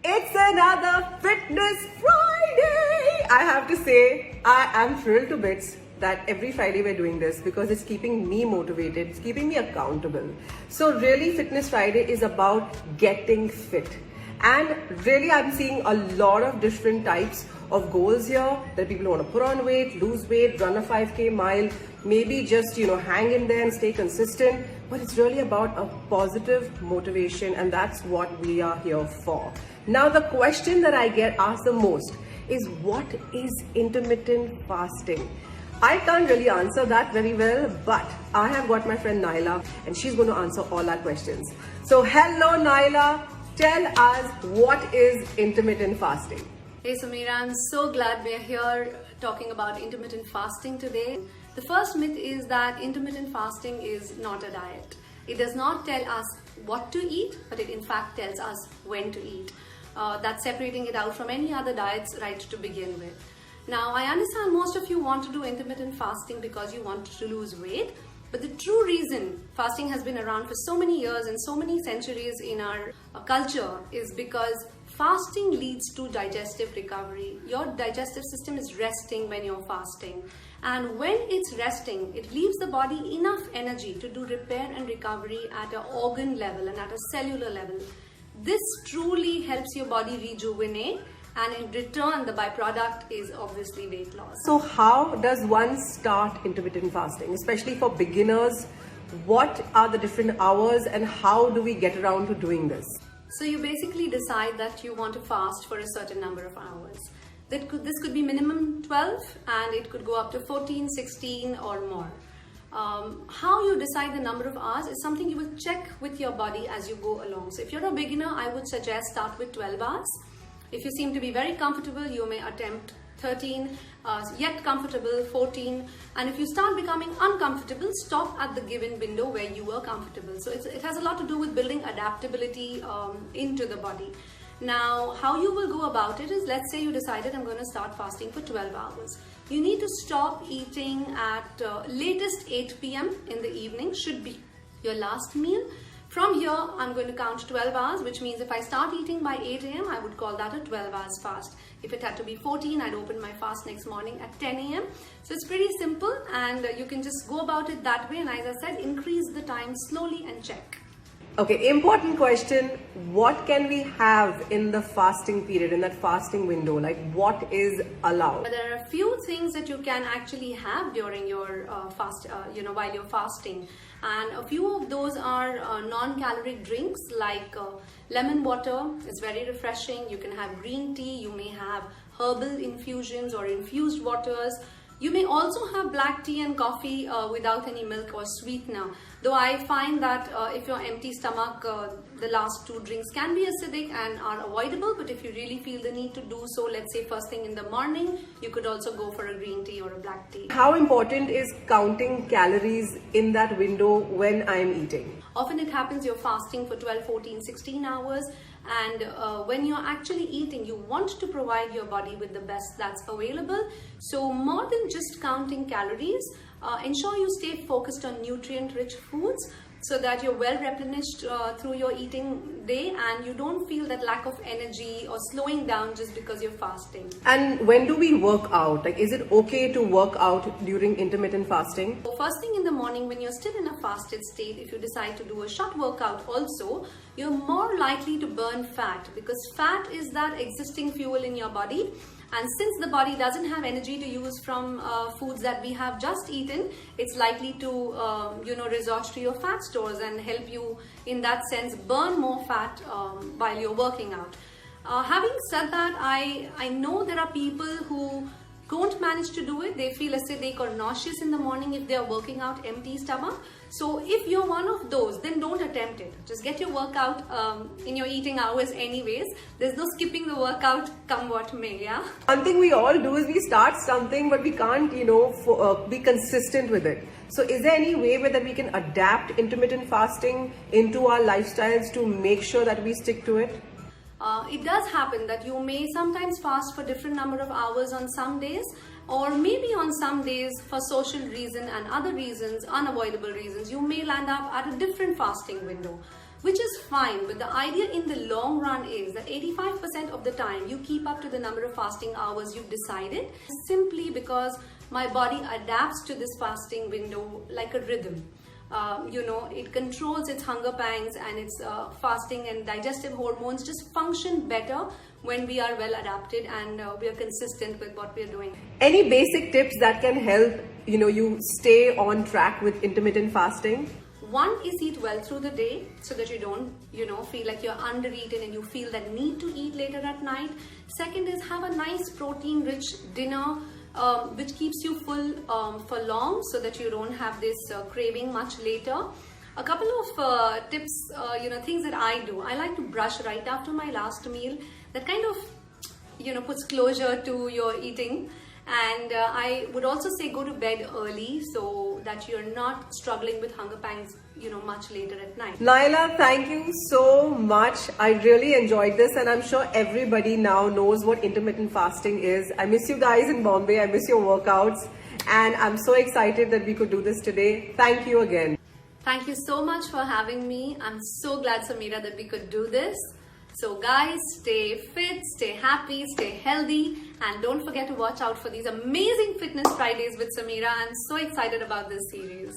It's another Fitness Friday! I have to say, I am thrilled to bits that every Friday we're doing this because it's keeping me motivated, it's keeping me accountable. So really Fitness Friday is about getting fit. And really I'm seeing a lot of different types of goals here that people want to put on weight, lose weight, run a 5k mile, maybe just hang in there and stay consistent. But it's really about a positive motivation, and that's what we are here for. Now the question that I get asked the most is, what is intermittent fasting? I can't really answer that very well, but I have got my friend Naila and she's going to answer all our questions. So hello Naila, tell us, what is intermittent fasting? Hey Samira, I'm so glad we're here talking about intermittent fasting today. The first myth is that intermittent fasting is not a diet. It does not tell us what to eat, but it in fact tells us when to eat. That's separating it out from any other diets right to begin with. Now, I understand most of you want to do intermittent fasting because you want to lose weight, but the true reason fasting has been around for so many years and so many centuries in our culture is because fasting leads to digestive recovery. Your digestive system is resting when you're fasting. And when it's resting, it leaves the body enough energy to do repair and recovery at an organ level and at a cellular level. This truly helps your body rejuvenate, and in return, the byproduct is obviously weight loss. So how does one start intermittent fasting, especially for beginners? What are the different hours and how do we get around to doing this? So you basically decide that you want to fast for a certain number of hours. This could be minimum 12 and it could go up to 14, 16 or more. How you decide the number of hours is something you will check with your body as you go along. So if you're a beginner, I would suggest start with 12 hours. If you seem to be very comfortable, you may attempt 13, yet comfortable 14, and if you start becoming uncomfortable, stop at the given window where you were comfortable. So it has a lot to do with building adaptability into the body. Now, how you will go about it is, let's say you decided I'm going to start fasting for 12 hours. You need to stop eating at latest 8 p.m. in the evening, should be your last meal. From here, I'm going to count 12 hours, which means if I start eating by 8 a.m., I would call that a 12 hours fast. If it had to be 14, I'd open my fast next morning at 10 a.m. So it's pretty simple, and you can just go about it that way. And as I said, increase the time slowly and check. Okay, important question. What can we have in the fasting period, in that fasting window? Like, what is allowed? There are a few things that you can actually have during your while you're fasting. And a few of those are non-caloric drinks like lemon water. It's very refreshing. You can have green tea. You may have herbal infusions or infused waters. You may also have black tea and coffee without any milk or sweetener. Though I find that if you're empty stomach, the last two drinks can be acidic and are avoidable. But if you really feel the need to do so, let's say first thing in the morning, you could also go for a green tea or a black tea. How important is counting calories in that window when I'm eating? Often it happens you're fasting for 12, 14, 16 hours. And when you're actually eating, you want to provide your body with the best that's available. So more than just counting calories, ensure you stay focused on nutrient-rich foods so that you're well replenished through your eating day and you don't feel that lack of energy or slowing down just because you're fasting. And when do we work out? Like, is it okay to work out during intermittent fasting? So first thing in the morning, when you're still in a fasted state, if you decide to do a short workout also, you're more likely to burn fat because fat is that existing fuel in your body. And since the body doesn't have energy to use from foods that we have just eaten, it's likely to resort to your fat stores and help you in that sense burn more fat while you're working out. Having said that, I know there are people who don't manage to do it. They feel acidic or nauseous in the morning if they are working out empty stomach. So if you're one of those, then don't attempt it. Just get your workout in your eating hours anyways. There's no skipping the workout come what may, yeah? One thing we all do is we start something, but we can't, be consistent with it. So is there any way that we can adapt intermittent fasting into our lifestyles to make sure that we stick to it? It does happen that you may sometimes fast for different number of hours on some days, or maybe on some days for social reason and other reasons, unavoidable reasons, you may land up at a different fasting window. which is fine. But the idea in the long run is that 85% of the time you keep up to the number of fasting hours you've decided, simply because my body adapts to this fasting window like a rhythm. It controls its hunger pangs, and its fasting and digestive hormones just function better when we are well adapted and we are consistent with what we are doing. Any basic tips that can help, you stay on track with intermittent fasting? One is eat well through the day so that you don't, feel like you're undereaten and you feel that need to eat later at night. Second is have a nice protein-rich dinner, which keeps you full for long, so that you don't have this craving much later. A couple of tips, things that I do. I like to brush right after my last meal. That kind of, puts closure to your eating. And I would also say go to bed early so that you're not struggling with hunger pangs, much later at night. Naila, thank you so much. I really enjoyed this, and I'm sure everybody now knows what intermittent fasting is. I miss you guys in Bombay. I miss your workouts. And I'm so excited that we could do this today. Thank you again. Thank you so much for having me. I'm so glad, Sameera, that we could do this. So guys, stay fit, stay happy, stay healthy, and don't forget to watch out for these amazing Fitness Fridays with Sameera. I'm so excited about this series.